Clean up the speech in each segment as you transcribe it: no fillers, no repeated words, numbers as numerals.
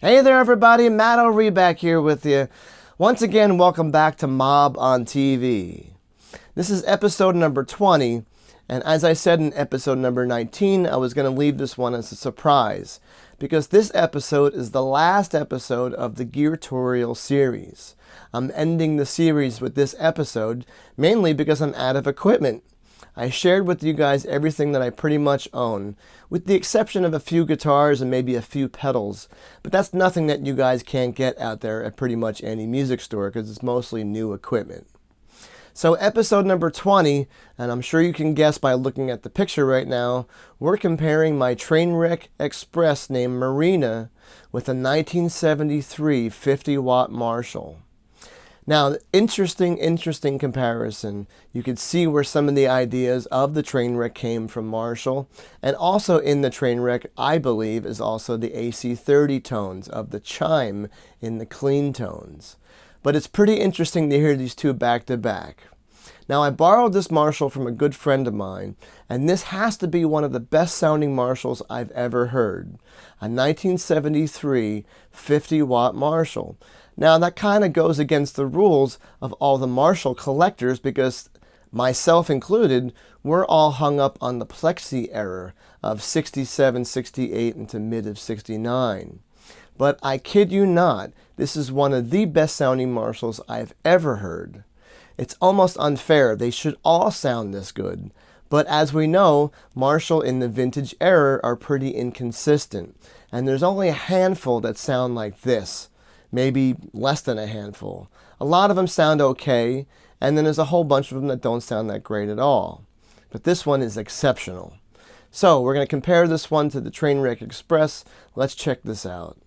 Hey there everybody, Matt O'Ree back here with you. Once again, welcome back to Mob on TV. This is episode number 20, and as I said in episode number 19, I was going to leave this one as a surprise, because this episode is the last episode of the Geartorial series. I'm ending the series with this episode, mainly because I'm out of equipment. I shared with you guys everything that I pretty much own, with the exception of a few guitars and maybe a few pedals, but that's nothing that you guys can't get out there at pretty much any music store because it's mostly new equipment. So episode number 20, and I'm sure you can guess by looking at the picture right now, we're comparing my Trainwreck Express named Marina with a 1973 50-watt Marshall. Now, interesting comparison. You can see where some of the ideas of the Trainwreck came from Marshall. And also in the Trainwreck, I believe, is also the AC30 tones of the chime in the clean tones. But it's pretty interesting to hear these two back to back. Now, I borrowed this Marshall from a good friend of mine, and this has to be one of the best sounding Marshalls I've ever heard. A 1973 50-watt Marshall. Now, that kind of goes against the rules of all the Marshall collectors because, myself included, we're all hung up on the Plexi era of 67, 68 into mid of 69. But I kid you not, this is one of the best sounding Marshalls I've ever heard. It's almost unfair, they should all sound this good. But as we know, Marshall in the vintage era are pretty inconsistent. And there's only a handful that sound like this. Maybe less than a handful. A lot of them sound okay, and then there's a whole bunch of them that don't sound that great at all. But this one is exceptional. So we're going to compare this one to the Trainwreck Express. Let's check this out.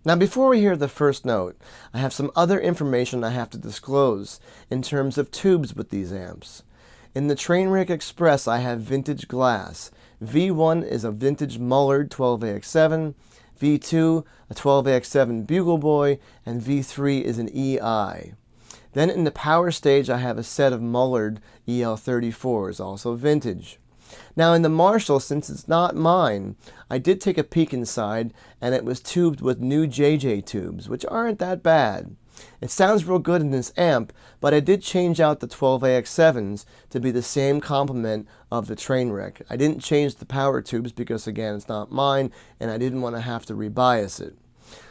Now before we hear the first note, I have some other information I have to disclose in terms of tubes with these amps. In the Trainwreck Express I have vintage glass. V1 is a vintage Mullard 12AX7, V2 a 12AX7 Bugle Boy, and V3 is an EI. Then in the power stage I have a set of Mullard EL34s, also vintage. Now in the Marshall, since it's not mine, I did take a peek inside and it was tubed with new JJ tubes, which aren't that bad. It sounds real good in this amp, but I did change out the 12AX7s to be the same complement of the Trainwreck. I didn't change the power tubes because, again, it's not mine, and I didn't want to have to rebias it.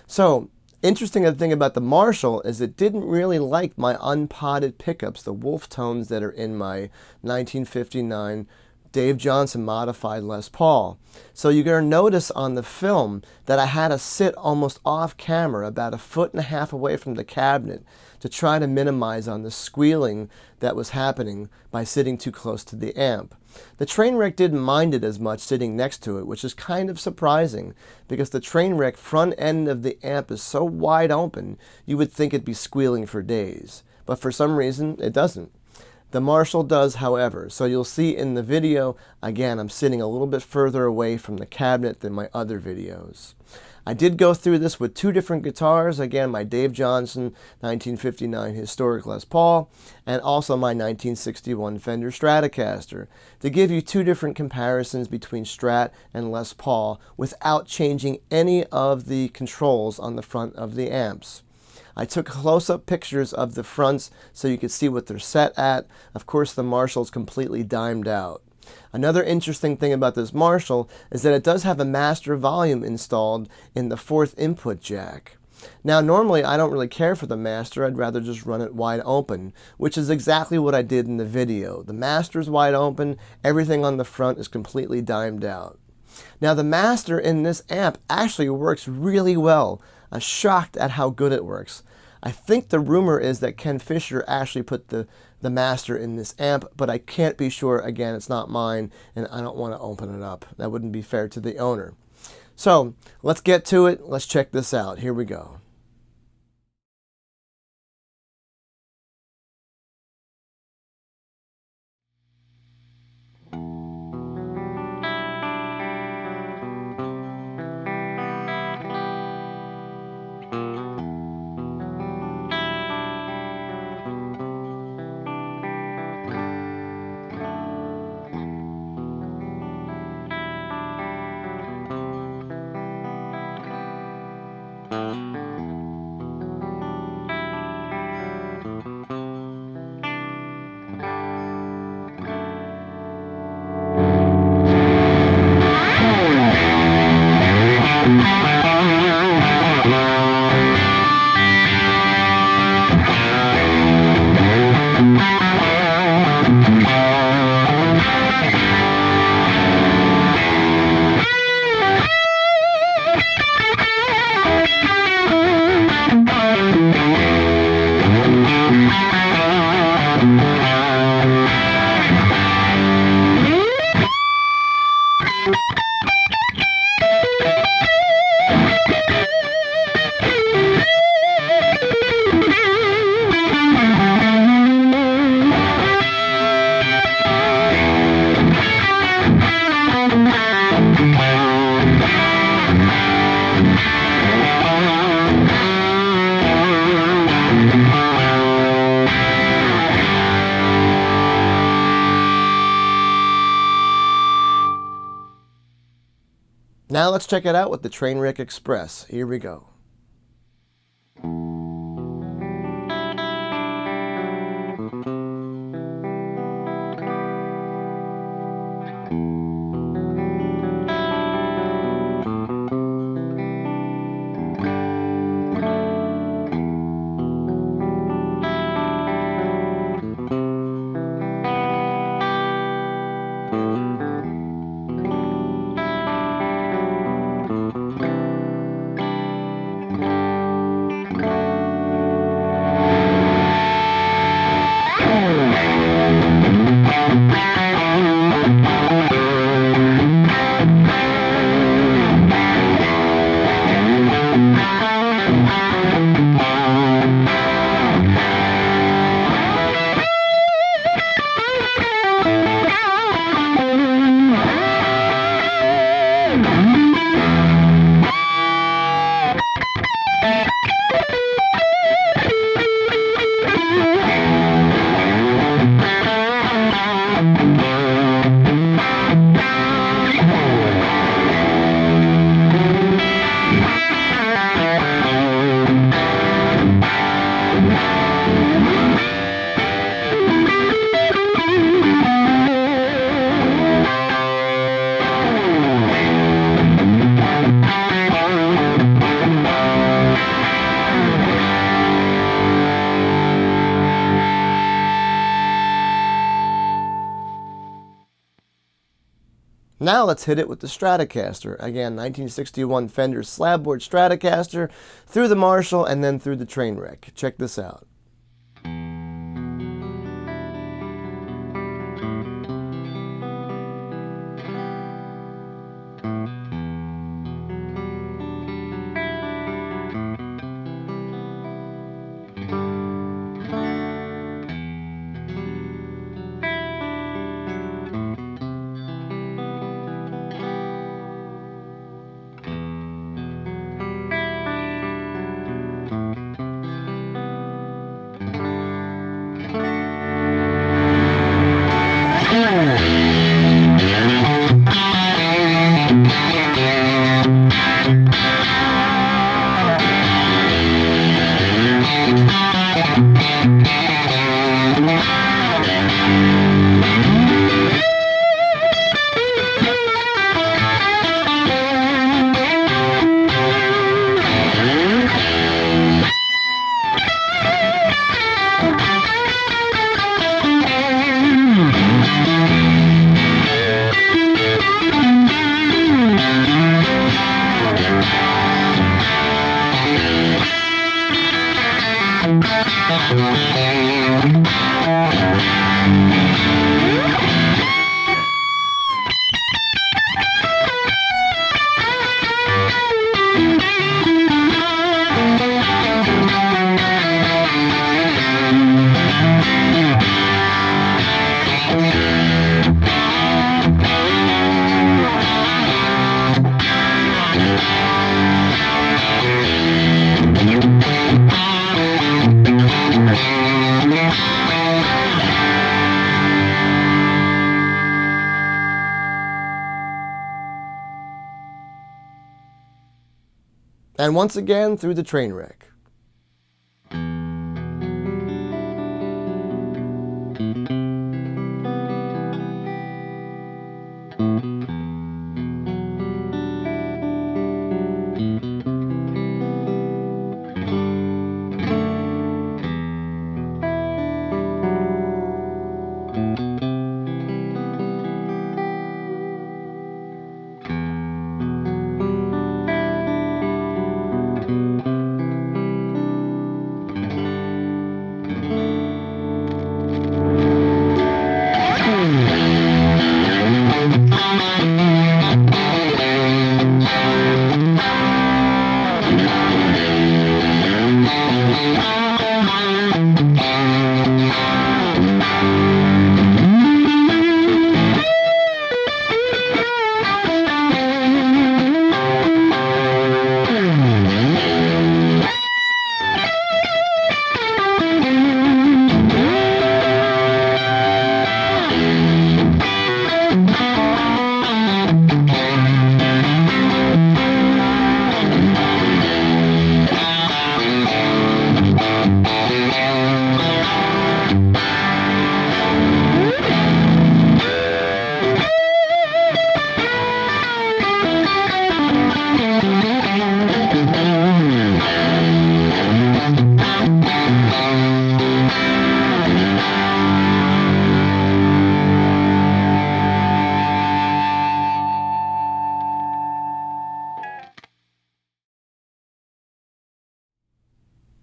So, interesting thing about the Marshall is it didn't really like my unpotted pickups, the wolf tones that are in my 1959 Dave Johnson modified Les Paul. So you're going to notice on the film that I had to sit almost off camera about 1.5 feet away from the cabinet to try to minimize on the squealing that was happening by sitting too close to the amp. The Trainwreck didn't mind it as much sitting next to it, which is kind of surprising because the Trainwreck front end of the amp is so wide open you would think it'd be squealing for days. But for some reason it doesn't. The Marshall does, however, so you'll see in the video, again, I'm sitting a little bit further away from the cabinet than my other videos. I did go through this with two different guitars, again, my Dave Johnson 1959 Historic Les Paul, and also my 1961 Fender Stratocaster, to give you two different comparisons between Strat and Les Paul without changing any of the controls on the front of the amps. I took close-up pictures of the fronts so you could see what they're set at. Of course, the Marshall's completely dimed out. Another interesting thing about this Marshall is that it does have a master volume installed in the 4th input jack. Now, normally I don't really care for the master. I'd rather just run it wide open, which is exactly what I did in the video. The master's wide open, everything on the front is completely dimed out. Now, the master in this amp actually works really well. I'm shocked at how good it works. I think the rumor is that Ken Fisher actually put the master in this amp, but I can't be sure. Again, it's not mine, and I don't want to open it up. That wouldn't be fair to the owner. So, let's get to it. Let's check this out. Here we go. Now let's check it out with the Trainwreck Express. Here we go. Now let's hit it with the Stratocaster. Again, 1961 Fender slabboard Stratocaster, through the Marshall and then through the Trainwreck. Check this out. And once again through the Trainwreck.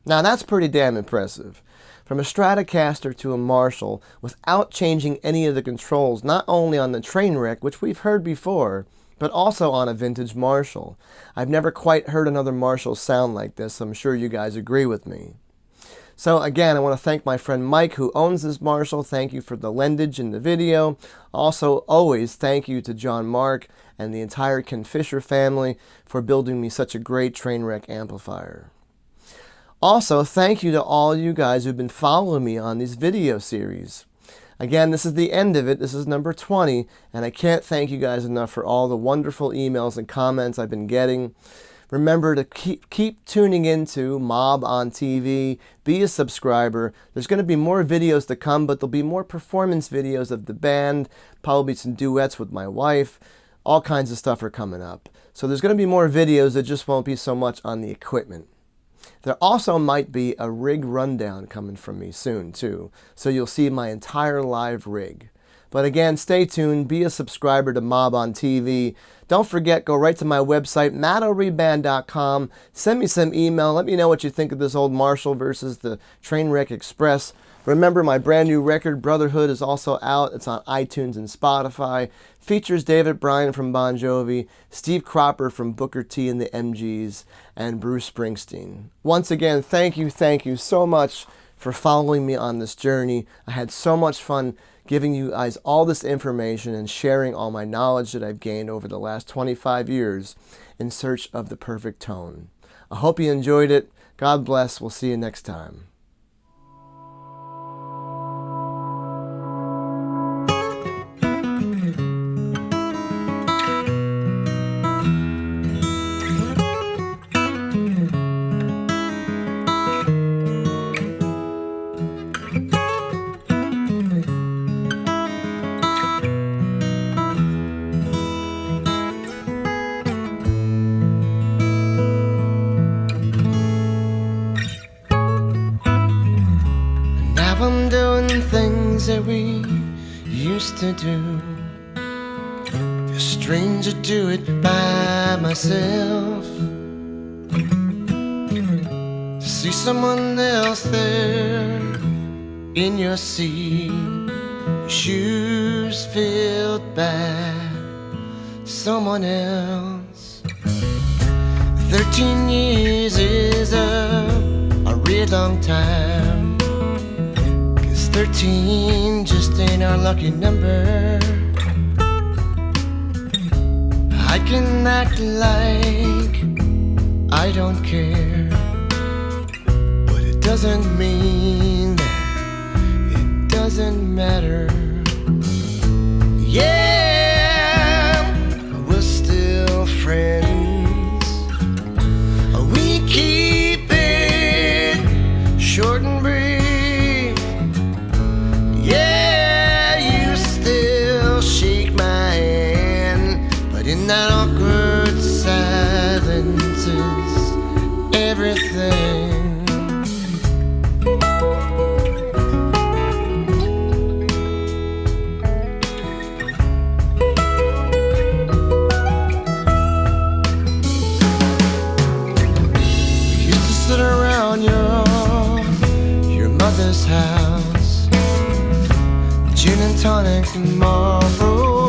Now that's pretty damn impressive. From a Stratocaster to a Marshall without changing any of the controls, not only on the Trainwreck, which we've heard before, but also on a vintage Marshall. I've never quite heard another Marshall sound like this, so I'm sure you guys agree with me. So again, I want to thank my friend Mike who owns this Marshall. Thank you for the lendage in the video. Also, always thank you to John Mark and the entire Ken Fisher family for building me such a great Trainwreck amplifier. Also, thank you to all you guys who've been following me on these video series. Again, this is the end of it. This is number 20, and I can't thank you guys enough for all the wonderful emails and comments I've been getting. Remember to keep tuning into Mob on TV. Be a subscriber. There's going to be more videos to come, but there'll be more performance videos of the band, probably some duets with my wife. All kinds of stuff are coming up. So there's going to be more videos. That just won't be so much on the equipment. There also might be a rig rundown coming from me soon, too. So you'll see my entire live rig. But again, stay tuned. Be a subscriber to Mob on TV. Don't forget, go right to my website, mattoreband.com. Send me some email. Let me know what you think of this old Marshall versus the Trainwreck Express. Remember, my brand new record, Brotherhood, is also out. It's on iTunes and Spotify. Features David Bryan from Bon Jovi, Steve Cropper from Booker T and the MGs, and Bruce Springsteen. Once again, thank you so much for following me on this journey. I had so much fun giving you guys all this information and sharing all my knowledge that I've gained over the last 25 years in search of the perfect tone. I hope you enjoyed it. God bless. We'll see you next time. I'm doing things that we used to do. Feel strange to do it by myself. To see someone else there in your seat, your shoes filled by someone else. 13 years is a real long time. 13 just ain't our lucky number. I can act like I don't care, but it doesn't mean that it doesn't matter. Yeah, we're still friends. We keep it short and brief. In that awkward silence is everything. We used to sit around your mother's house, gin and tonic and Marlboro.